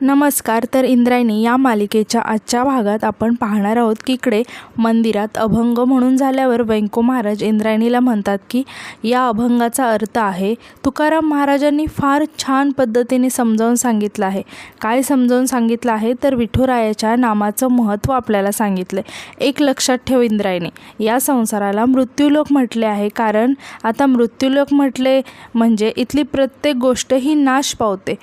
नमस्कार. तर इंद्रायणी या मालिकेच्या आजच्या भागात आपण पाहणार आहोत की इकडे मंदिरात अभंग म्हणून झाल्यावर व्यंको महाराज इंद्रायणीला म्हणतात की या अभंगाचा अर्थ आहे. तुकाराम महाराजांनी फार छान पद्धतीने समजावून सांगितलं आहे. काय समजावून सांगितलं आहे तर विठुरायाच्या नामाचं महत्त्व आपल्याला सांगितले. एक लक्षात ठेव इंद्रायणी, या संसाराला मृत्यूलोक म्हटले आहे, कारण आता मृत्यूलोक म्हटले म्हणजे इथली प्रत्येक गोष्ट ही नाश पावते,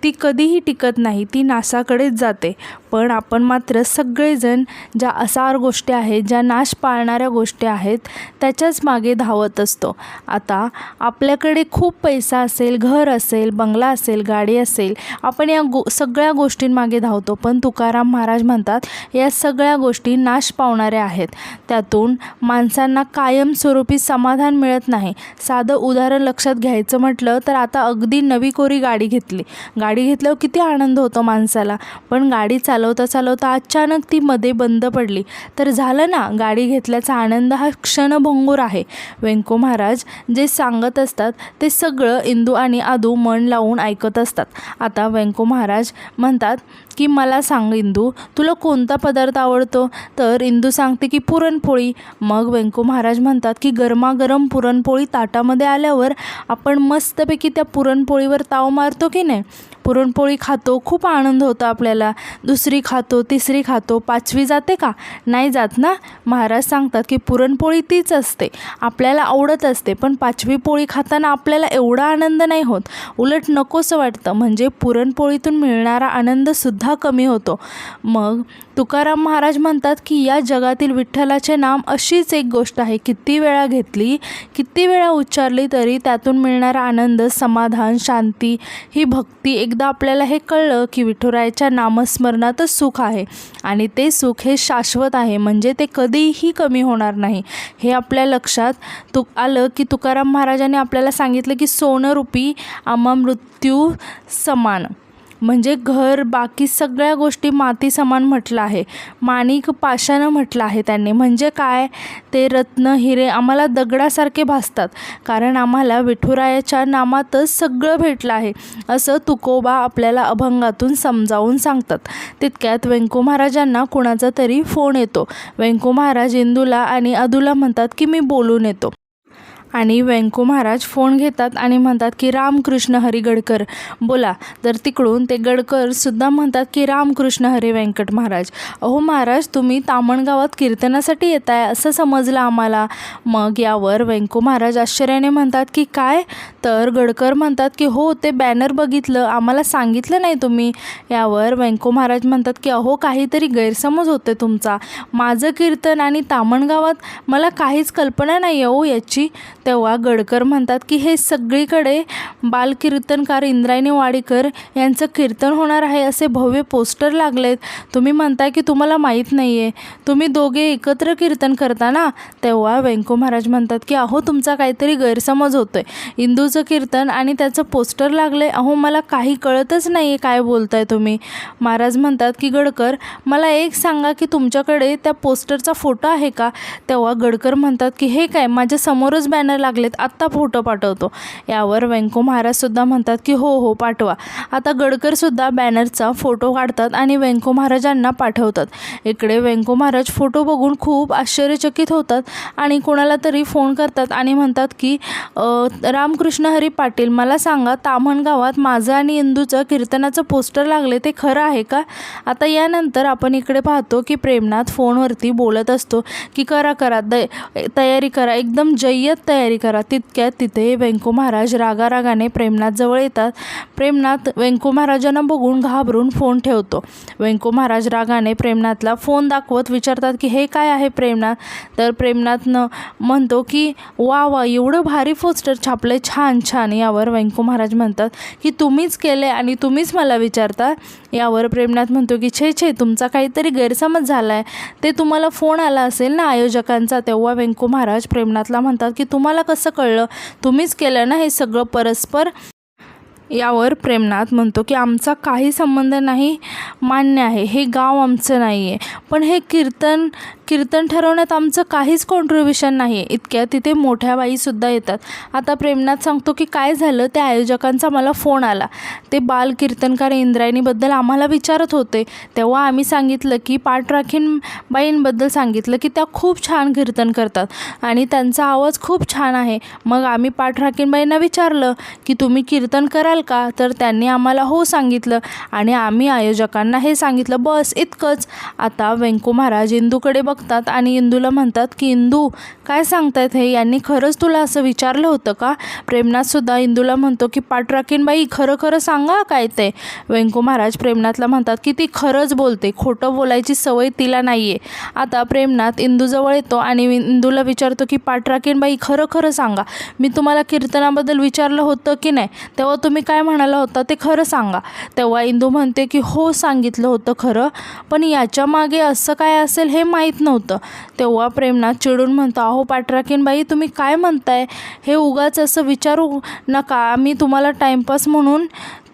ती कधीही टिकत नाही, ती नाशाकडेच जाते. पण आपण मात्र सगळेजण ज्या असार गोष्टी आहेत, ज्या नाश पाळणाऱ्या गोष्टी आहेत, त्याच्याच मागे धावत असतो. आता आपल्याकडे खूप पैसा असेल, घर असेल, बंगला असेल, गाडी असेल, आपण या सगळ्या गोष्टींमागे धावतो. पण तुकाराम महाराज म्हणतात या सगळ्या गोष्टी नाश पावणाऱ्या आहेत. त्यातून माणसांना कायमस्वरूपी समाधान मिळत नाही. साधं उदाहरण लक्षात घ्यायचं म्हटलं तर आता अगदी नवी कोरी गाडी घेतल्यावर किती आनंद होतो माणसाला, पण गाडी चालवता चालवता अचानक ती मध्ये बंद पडली तर झालं ना, गाडी घेतल्याचा आनंद हा क्षणभंगूर आहे. व्यंको महाराज जे सांगत असतात ते सगळं इंदू आणि आदू मन लावून ऐकत असतात. आता व्यंको महाराज म्हणतात की मला सांग इंदू, तुला कोणता पदार्थ आवडतो? तर इंदू सांगते की पुरणपोळी. मग व्यंको महाराज म्हणतात की गरमागरम पुरणपोळी ताटामध्ये आल्यावर आपण मस्तपैकी त्या पुरणपोळीवर ताव मारतो की नाही, पुरणपोळी खातो, खूप आनंद होतो आपल्याला. दुसरी खातो, तिसरी खातो, पाचवी जाते का? नाही जात ना. महाराज सांगतात की पुरणपोळी तीच असते, आपल्याला आवडत असते, पण पाचवी पोळी खाताना आपल्याला एवढा आनंद नाही होत, उलट नकोसं वाटतं. म्हणजे पुरणपोळीतून मिळणारा आनंदसुद्धा कमी होतो. मग तुकाराम महाराज म्हणतात की या जगातील विठ्ठलाचे नाम अशीच एक गोष्ट आहे, किती वेळा घेतली, किती वेळा उच्चारली तरी त्यातून मिळणारा आनंद, समाधान, शांती, ही भक्ती. एकदा आपल्याला हे कळलं की विठुरायाच्या नामस्मरणातच सुख आहे आणि ते सुख हे शाश्वत आहे, म्हणजे ते कधीही कमी होणार नाही. हे आपल्या लक्षात आलं की तुकाराम महाराजांनी आपल्याला सांगितलं की सोनरूपी आम्हा मृत्यू समान, म्हणजे घर, बाकी सगळ्या गोष्टी माती समान म्हटलं आहे. माणिक पाषाणं म्हटलं आहे त्यांनी. म्हणजे काय, ते रत्न, हिरे आम्हाला दगडासारखे भासतात, कारण आम्हाला विठुरायाच्या नामातच सगळं भेटलं आहे, असं तुकोबा आपल्याला अभंगातून समजावून सांगतात. तितक्यात व्यंको महाराजांना कुणाचा तरी फोन येतो. व्यंको महाराज इंदूला आणि अदूला म्हणतात की मी बोलून येतो. आणि व्यंको महाराज फोन घेतात आणि म्हणतात की रामकृष्ण हरी गडकर बोला. तर तिकडून ते गडकरसुद्धा म्हणतात की रामकृष्ण हरी व्यंकट महाराज. अहो महाराज, तुम्ही तामणगावात कीर्तनासाठी येत आहे असं समजलं आम्हाला. मग यावर व्यंको महाराज आश्चर्याने म्हणतात की काय? तर गडकर म्हणतात की हो, ते बॅनर बघितलं, आम्हाला सांगितलं नाही तुम्ही. यावर व्यंको महाराज म्हणतात की अहो, काहीतरी गैरसमज होते तुमचा. माझं कीर्तन आणि तामणगावात मला काहीच कल्पना नाही आहे याची. तेव्हा गडकर म्हणतात की हे सगळीकडे बालकीर्तनकार इंद्रायणी वाडीकर यांचं कीर्तन होणार आहे असे भव्य पोस्टर लागलेत. तुम्ही म्हणताय की तुम्हाला माहीत नाही आहे, तुम्ही दोघे एकत्र कीर्तन करता ना. तेव्हा व्यंको महाराज म्हणतात की अहो, तुमचा काहीतरी गैरसमज होतोय. इंदूचं कीर्तन आणि त्याचं पोस्टर लागले, अहो मला काही कळतच नाही आहे, काय बोलताय तुम्ही. महाराज म्हणतात की गडकर, मला एक सांगा की तुमच्याकडे त्या पोस्टरचा फोटो आहे का? तेव्हा गडकर म्हणतात की हे काय, माझ्या समोरच बॅनर लागलेत, आत्ता फोटो पाठवतो. यावर व्यंको महाराजसुद्धा म्हणतात की हो पाठवा. आता गडकरसुद्धा बॅनरचा फोटो काढतात आणि व्यंको महाराजांना पाठवतात. इकडे व्यंको महाराज फोटो बघून खूप आश्चर्यचकित होतात आणि कोणाला तरी फोन करतात आणि म्हणतात की रामकृष्ण हरी पाटील, मला सांगा, ताम्हणगावात माझं आणि इंदूचं कीर्तनाचं पोस्टर लागले, ते खरं आहे का? आता यानंतर आपण इकडे पाहतो की प्रेमनाथ फोनवरती बोलत असतो की करा तयारी करा, एकदम जय्यत तयारी करा. तितक्यात तिथे व्यंको महाराज रागारागाने प्रेमनाथ जवळ येतात. प्रेमनाथ व्यंको महाराजांना बघून घाबरून फोन ठेवतो. व्यंको महाराज रागाने प्रेमनाथला फोन दाखवत विचारतात की हे काय आहे प्रेमनाथ? तर प्रेमनाथनं म्हणतो की वा, एवढं भारी पोस्टर छापलं, छान. यावर व्यंको महाराज म्हणतात की तुम्हीच केले आणि तुम्हीच मला विचारता. यावर प्रेमनाथ म्हणतो की छे, तुमचा काहीतरी गैरसमज झाला आहे, ते तुम्हाला फोन आला असेल ना आयोजकांचा. तेव्हा व्यंको महाराज प्रेमनाथला म्हणतात की तुम्हाला कसं कळलं? तुम्हीच केलं ना हे सगळं परस्पर? यावर प्रेमनाथ म्हणतो की आमचा काही संबंध नाही, मान्य आहे, हे गाव आमचं नाही आहे, पण हे कीर्तन ठरवण्यात आमचं काहीच कॉन्ट्रीब्युशन नाही आहे. इतक्या तिथे मोठ्या बाईसुद्धा येतात. आता प्रेमनाथ सांगतो की काय झालं, त्या आयोजकांचा मला फोन आला. ते बाल कीर्तनकार इंद्रायणीबद्दल आम्हाला विचारत होते. तेव्हा आम्ही सांगितलं की पाठराखीण बाईंबद्दल सांगितलं की त्या खूप छान कीर्तन करतात आणि त्यांचा आवाज खूप छान आहे. मग आम्ही पाठराखीण बाईंना विचारलं की तुम्ही कीर्तन कराल का, तर त्यांनी आम्हाला हो सांगितलं आणि आम्ही आयोजकांना हे सांगितलं, बस इतकंच. आता व्यंको महाराज इंदूकडे बघतात आणि इंदूला म्हणतात की इंदू, काय सांगतायत हे, यांनी खरंच तुला असं विचारलं होतं का? प्रेमनाथसुद्धा इंदूला म्हणतो की पाठराखीण बाई, खरं खरं सांगा काय ते. व्यंको महाराज प्रेमनाथला म्हणतात की ती खरंच बोलते, खोटं बोलायची सवय तिला नाही आहे. आता प्रेमनाथ इंदूजवळ येतो आणि इंदूला विचारतो की पाठराखीण बाई, खरं खरं सांगा, मी तुम्हाला कीर्तनाबद्दल विचारलं होतं की नाही, तेव्हा तुम्ही काय म्हणाला होता ते खरं सांगा. तेव्हा इंदू म्हणते की हो, सांगितलं होतं खरं, पण याच्या मागे असं काय असेल हे माहीत नव्हतं. तेव्हा प्रेमनाथ चिडून म्हणतो, अहो पाठराखीण बाई, तुम्ही काय म्हणताय, हे उगाच असं विचारू नका, आम्ही तुम्हाला टाईमपास म्हणून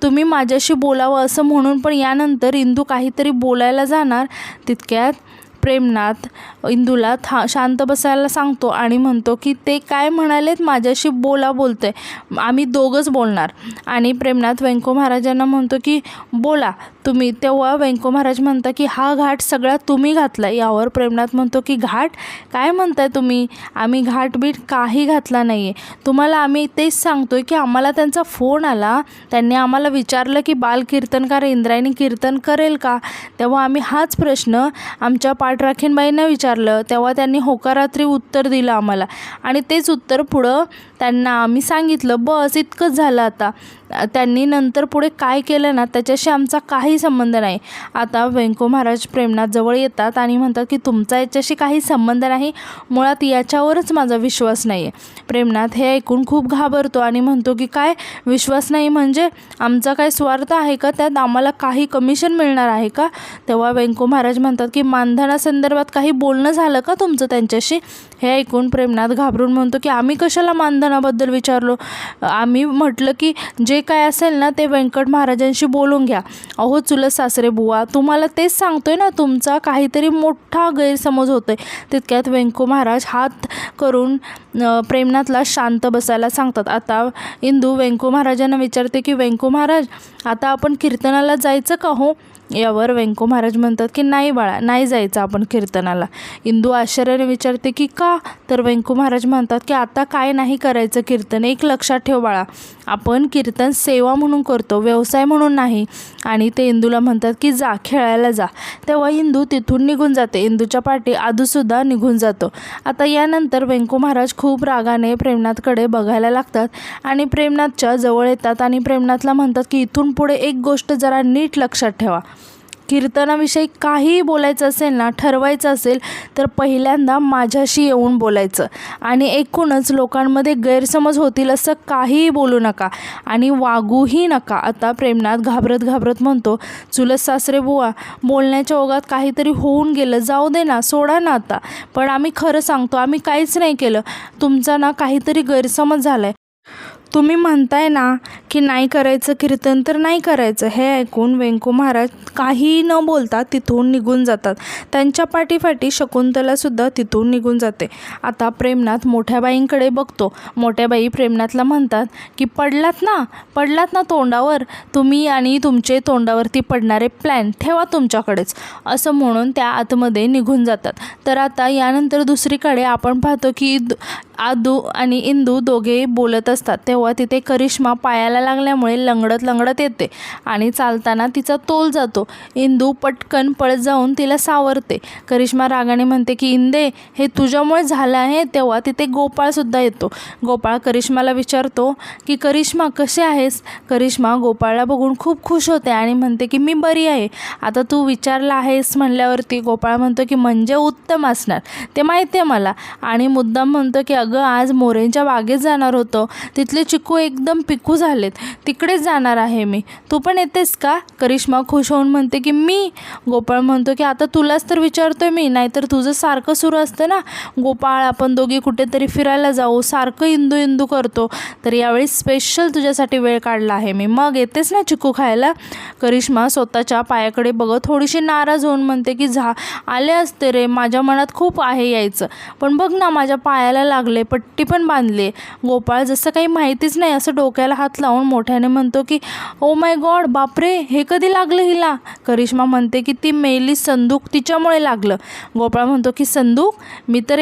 तुम्ही माझ्याशी बोलावं असं म्हणून. पण यानंतर इंदू काहीतरी बोलायला जाणार, तितक्यात प्रेमनाथ इंदूला शांत बसायला सांगतो आणि म्हणतो की ते काय म्हणालेत, माझ्याशी बोलते, आम्ही दोघंच बोलणार. आणि प्रेमनाथ व्यंको महाराजांना म्हणतो की बोला तुम्ही. तेव्हा व्यंको महाराज म्हणता की हा घाट सगळा तुम्ही घातला. यावर प्रेमनाथ म्हणतो की घाट काय म्हणताय तुम्ही, आम्ही घाटबीट काही घातला नाही आहे. तुम्हाला आम्ही तेच सांगतोय की आम्हाला त्यांचा फोन आला, त्यांनी आम्हाला विचारलं की बाल कीर्तनकार इंद्रायणी कीर्तन करेल का. तेव्हा आम्ही हाच प्रश्न आमच्या पाठराखीणबाईंना विचारलं, तेव्हा त्यांनी होकारात्री उत्तर दिलं आम्हाला आणि तेच उत्तर पुढं त्यांना आम्ही सांगितलं, बस इतकंच झालं. आता त्यांनी नंतर पुढे काय केलं ना, त्याच्याशी आमचा काही संबंध नाही. आता व्यंको महाराज प्रेमनाथ जवळ येतात आणि म्हणतात की तुमचा याच्याशी काही संबंध नाही, मुळात याच्यावरच माझा विश्वास नाही आहे. प्रेमनाथ हे ऐकून खूप घाबरतो आणि म्हणतो की काय विश्वास नाही म्हणजे, आमचा काय स्वार्थ आहे का त्यात, आम्हाला काही कमिशन मिळणार आहे का. तेव्हा व्यंको महाराज म्हणतात की मानधनासंदर्भात काही बोलणं झालं का तुमचं त्यांच्याशी. हे ऐकून प्रेमनाथ घाबरून म्हणतो की आम्ही कशाला मानधनाबद्दल विचारलो, आम्ही म्हटलं की जे काय असेल ना ते व्यंकट महाराजांशी बोलून घ्या. अहो चुलत सासरे बुवा, तुम्हाला तेच सांगतोय ना, तुमचा काहीतरी मोठा गैरसमज होतोय. तितक्यात व्यंको महाराज हात करून प्रेमनाथला शांत बसायला सांगतात. आता इंदू व्यंको महाराजांना विचारते की व्यंको महाराज, आता आपण कीर्तनाला जायचं का हो. यावर व्यंको महाराज म्हणतात की नाही बाळा, नाही जायचं आपण कीर्तनाला. इंदू आश्चर्याने विचारते की का, तर व्यंको महाराज म्हणतात की आता काय नाही करायचं कीर्तन, एक लक्षात ठेव बाळा, आपण कीर्तन सेवा म्हणून करतो, व्यवसाय म्हणून नाही. आणि ते इंदूला म्हणतात की जा खेळायला जा. तेव्हा इंदू तिथून निघून जाते. इंदूच्या पाठी आदूसुद्धा निघून जातो. आता यानंतर व्यंको महाराज खूप रागाने प्रेमनाथकडे बघायला लागतात आणि प्रेमनाथच्या जवळ येतात आणि प्रेमनाथला म्हणतात की इथून पुढे एक गोष्ट जरा नीट लक्षात ठेवा, कीर्तनाविषयी काहीही बोलायचं असेल ना, ठरवायचं असेल तर पहिल्यांदा माझ्याशी येऊन बोलायचं आणि एकूणच लोकांमध्ये गैरसमज होतील असं काहीही बोलू नका आणि वागूही नका. आता प्रेमनाथ घाबरत म्हणतो, चुलत सासरे बुवा, बोलण्याच्या ओघात काहीतरी होऊन गेलं, जाऊ दे ना, सोडा ना आता. पण आम्ही खरं सांगतो, आम्ही काहीच नाही केलं, तुमचा ना काहीतरी गैरसमज झाला आहे. तुम्ही म्हणताय ना की नाही करायचं कीर्तन, तर नाही करायचं. हे ऐकून व्यंको महाराज काही न बोलता तिथून निघून जातात. त्यांच्या पाठीपाठी शकुंतलासुद्धा तिथून निघून जाते. आता प्रेमनाथ मोठ्या बाईंकडे बघतो. मोठ्या बाई प्रेमनाथला म्हणतात की पडलात ना तोंडावर, तुम्ही आणि तुमचे तोंडावरती पडणारे प्लॅन ठेवा तुमच्याकडेच, असं म्हणून त्या आतमध्ये निघून जातात. तर आता यानंतर दुसरीकडे आपण पाहतो की आदू आणि इंदू दोघे बोलत असतात. तेव्हा तिथे करिश्मा पायाला लागल्यामुळे लंगडत येते आणि चालताना तिचा तोल जातो. इंदू पटकन पळत जाऊन तिला सावरते. करिश्मा रागाने म्हणते की इंदे, हे तुझ्यामुळे झालं आहे. तेव्हा तिथे गोपाळसुद्धा येतो. गोपाळ करिश्माला विचारतो की करिश्मा कशी आहेस. करिश्मा गोपाळला बघून खूप खुश होते आणि म्हणते की मी बरी आहे. आता तू विचारला आहेस म्हणल्यावरती गोपाळ म्हणतो की म्हणजे उत्तम असणार, ते माहिती आहे मला, आणि मुद्दाम म्हणतो की अगं आज मोरेंच्या बागेत जाणार होतो, तिथले चिकू एकदम पिकू झालेत, तिकडेच जाणार आहे मी, तू पण येतेस का? करिश्मा खुश होऊन म्हणते की मी. गोपाळ म्हणतो की आता तुलाच तर विचारतोय मी, नाहीतर तुझं सारखं सुरू असतं ना, गोपाळ आपण दोघी कुठेतरी फिरायला जाऊ, सारखं इंदू इंदू करतो, तर यावेळी स्पेशल तुझ्यासाठी वेळ काढला आहे मी, मग येतेस ना चिकू खायला? करिश्मा स्वतःच्या पायाकडे बघत थोडीशी नाराज होऊन म्हणते की आले असते रे, माझ्या मनात खूप आहे यायचं, पण बघ ना माझ्या पायाला लागले, पट्टी पण बांधली. गोपाळ जसं काही माहितीच नाही असं डोक्याला हात लावून मोठ्याने म्हणतो की ओ माय गॉड, बापरे, हे कधी लागलं हिला? करिश्मा म्हणते की ती मेली संदूक, तिच्यामुळे लागलं. गोपाळ म्हणतो की संदूक? ती तर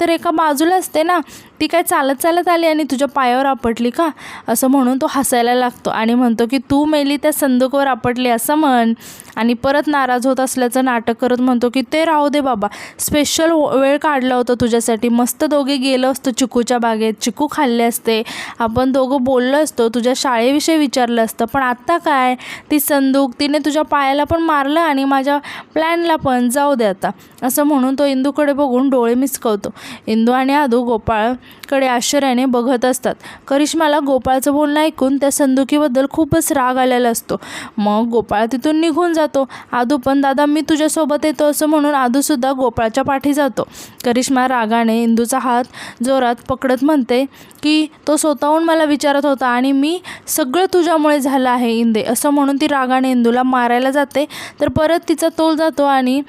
एका बाजूला असते ना, ती काय चालत चालत आली आणि तुझ्या पायावर आपटली का? असं म्हणून तो हसायला लागतो आणि म्हणतो की तू मेली त्या संदूकवर आपटली असं म्हण. आणि परत नाराज होत असल्याचं नाटक करत म्हणतो की ते राहू दे बाबा, स्पेशल वेळ काढला होता तुझ्यासाठी, मस्त दोघे गेलो असतो चिकूच्या बागेत, चिकू खाल्ले असते, आपण दोघं बोललो असतो, तुझ्या शाळेविषयी विचारलं असतं, पण आत्ता काय, ती संदूक तिने तुझ्या पायाला पण मारलं आणि माझ्या प्लॅनला पण, जाऊ दे आता. असं म्हणून तो इंदूकडे बघून डोळे मिचकवतो. इंदू आणि आदू गोपाळकडे आश्चर्याने बघत असतात. करिश्माला गोपाळचं बोलणं ऐकून त्या संदुकीबद्दल खूपच राग आलेला असतो. मग गोपाळ तिथून निघून जातो. आदू पण दादा मी तुझ्यासोबत येतो असं म्हणून आदूसुद्धा गोपाळच्या पाठी जातो. करिश्मा रागाने इंदूचा हात जोरात पकडत म्हणते की तो स्वतःहून मला विचारत होता आणि मी सगळं तुझ्यामुळे झालं आहे इंदे, असं म्हणून ती रागाने इंदूला मारायला जाते, तर परत तिचा तोल जातो आणि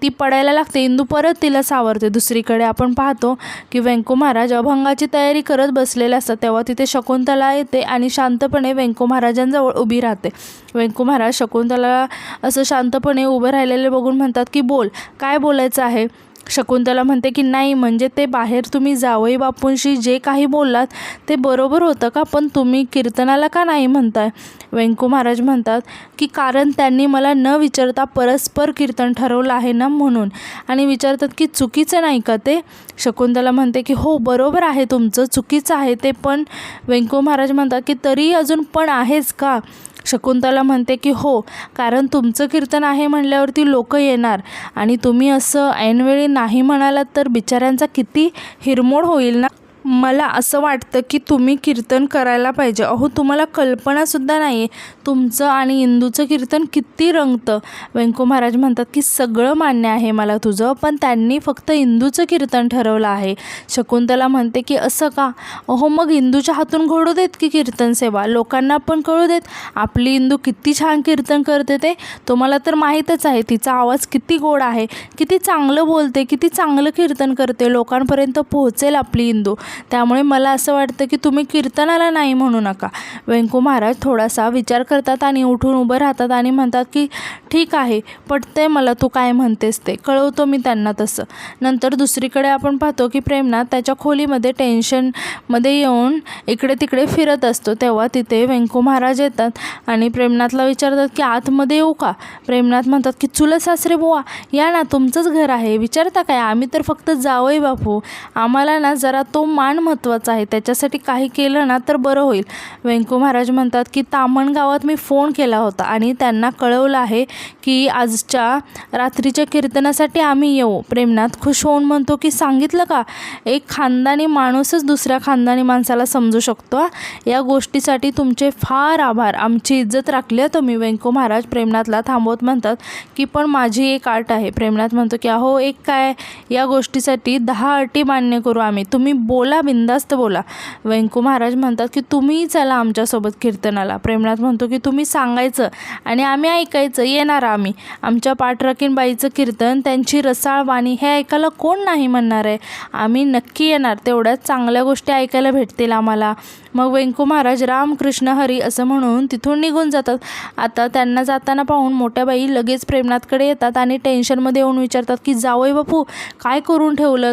ती पडायला लागते. इंदू परत तिला सावरते. दुसरीकडे आपण पाहतो की व्यंको महाराज अभंगाची तयारी करत बसलेले असतात. तेव्हा तिथे शकुंतला येते आणि शांतपणे व्यंको महाराजांजवळ उभी राहते. व्यंको महाराज शकुंतला असं शांतपणे उभं राहिलेले बघून म्हणतात की बोल, काय बोलायचं आहे? शकुंतला म्हणते की नाही, म्हणजे ते बाहेर तुम्ही जावई बापूंशी जे काही बोललात ते बरोबर होतं का, पण तुम्ही कीर्तनाला का नाही म्हणताय? व्यंको महाराज म्हणतात की कारण त्यांनी मला न विचारता परस्पर कीर्तन ठरवलं आहे ना म्हणून, आणि विचारतात की चुकीचं नाही का ते? शकुंतला म्हणते की हो बरोबर आहे तुमचं, चुकीचं आहे ते, पण व्यंको महाराज म्हणतात की तरी अजून पण आहेच का? शकुंतला म्हणते की हो, कारण तुमचं कीर्तन आहे म्हणल्यावरती लोक येणार आणि तुम्ही असं ऐनवेळी नाही म्हणालात तर बिचाऱ्यांचा किती हिरमोड होईल ना. मला असं वाटतं की तुम्ही कीर्तन करायला पाहिजे. अहो तुम्हाला कल्पनासुद्धा नाही आहे तुमचं आणि इंदूचं कीर्तन किती रंगतं. व्यंको महाराज म्हणतात की सगळं मान्य आहे मला तुझं, पण त्यांनी फक्त इंदूचं कीर्तन ठरवलं आहे. शकुंतला म्हणते की असं का? अहो मग इंदूच्या हातून घडू देत की कीर्तन सेवा, लोकांना पण कळू देत आपली इंदू किती छान कीर्तन करते ते. तुम्हाला तर माहीतच आहे तिचा आवाज किती गोड आहे, किती चांगलं बोलते, किती चांगलं कीर्तन करते, लोकांपर्यंत पोहोचेल आपली इंदू. त्यामुळे मला असं वाटतं की तुम्ही कीर्तनाला नाही म्हणू नका. व्यंको महाराज थोडासा विचार करतात आणि उठून उभं राहतात आणि म्हणतात की ठीक आहे, पटतंय मला तू काय म्हणतेस ते, कळवतो मी त्यांना तसं. नंतर दुसरीकडे आपण पाहतो की प्रेमनाथ त्याच्या खोलीमध्ये टेन्शनमध्ये येऊन इकडे तिकडे फिरत असतो. तेव्हा तिथे व्यंको महाराज येतात आणि प्रेमनाथला विचारतात की आतमध्ये येऊ का? प्रेमनाथ म्हणतात की चुलत सासरे बुवा या ना, तुमचंच घर आहे, विचारता काय, आम्ही तर फक्त जावई बापू, आम्हाला ना जरा तो मान महत्त्वाचा आहे, त्याच्यासाठी काही केलं ना तर बरं होईल. व्यंको महाराज म्हणतात की तामण गावात मी फोन केला होता आणि त्यांना कळवलं आहे की आजच्या रात्रीच्या कीर्तनासाठी आम्ही येऊ. प्रेमनाथ खुश होऊन म्हणतो की सांगितलं का, एक खानदानी माणूसच दुसऱ्या खानदानी माणसाला समजू शकतो. या गोष्टीसाठी तुमचे फार आभार, आमची इज्जत राखली आहे तुम्ही. व्यंको महाराज प्रेमनाथला थांबवत म्हणतात की पण माझी एक अट आहे. प्रेमनाथ म्हणतो की अहो एक काय, या गोष्टीसाठी 10 अटी मान्य करू आम्ही, तुम्ही बोला, बिंदास्त बोला. व्यंको महाराज म्हणतात की तुम्ही चला आमच्यासोबत कीर्तनाला. प्रेमनाथ म्हणतो की तुम्ही सांगायचं आणि आम्ही ऐकायचं, येणार आम्ही. आमच्या पाठराखीणबाईचं कीर्तन, त्यांची रसाळ वाणी हे ऐकायला कोण नाही म्हणणार आहे, आम्ही नक्की येणार, तेवढ्याच चांगल्या गोष्टी ऐकायला भेटतील आम्हाला. मग व्यंको महाराज रामकृष्ण हरी असं म्हणून तिथून निघून जातात. आता त्यांना जाताना पाहून मोठ्या बाई लगेच प्रेमनाथकडे येतात आणि टेन्शनमध्ये येऊन विचारतात की जावई बापू काय करून ठेवलं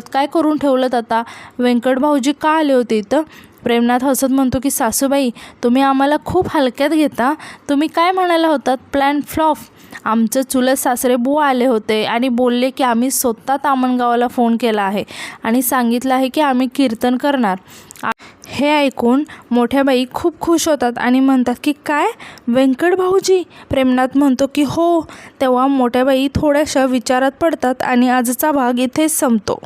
आता, व्यंकट भाऊजी का आले होते इथं? प्रेमनाथ हसत म्हणतो की सासूबाई तुम्ही आम्हाला खूप हलक्यात घेता, तुम्ही काय म्हणायला होतात, प्लॅन फ्लॉप. आमचं चुलत सासरे बुवा आले होते आणि बोलले की आम्ही स्वतः तामणगावाला फोन केला आहे आणि सांगितलं आहे की आम्ही कीर्तन करणार. हे ऐकून मोठ्या बाई खूप खुश होतात आणि म्हणतात की काय, व्यंकट भाऊजी? प्रेमनाथ म्हणतो की हो. तेव्हा मोठ्या बाई थोड्याशा विचारात पडतात आणि आजचा भाग इथेच संपतो.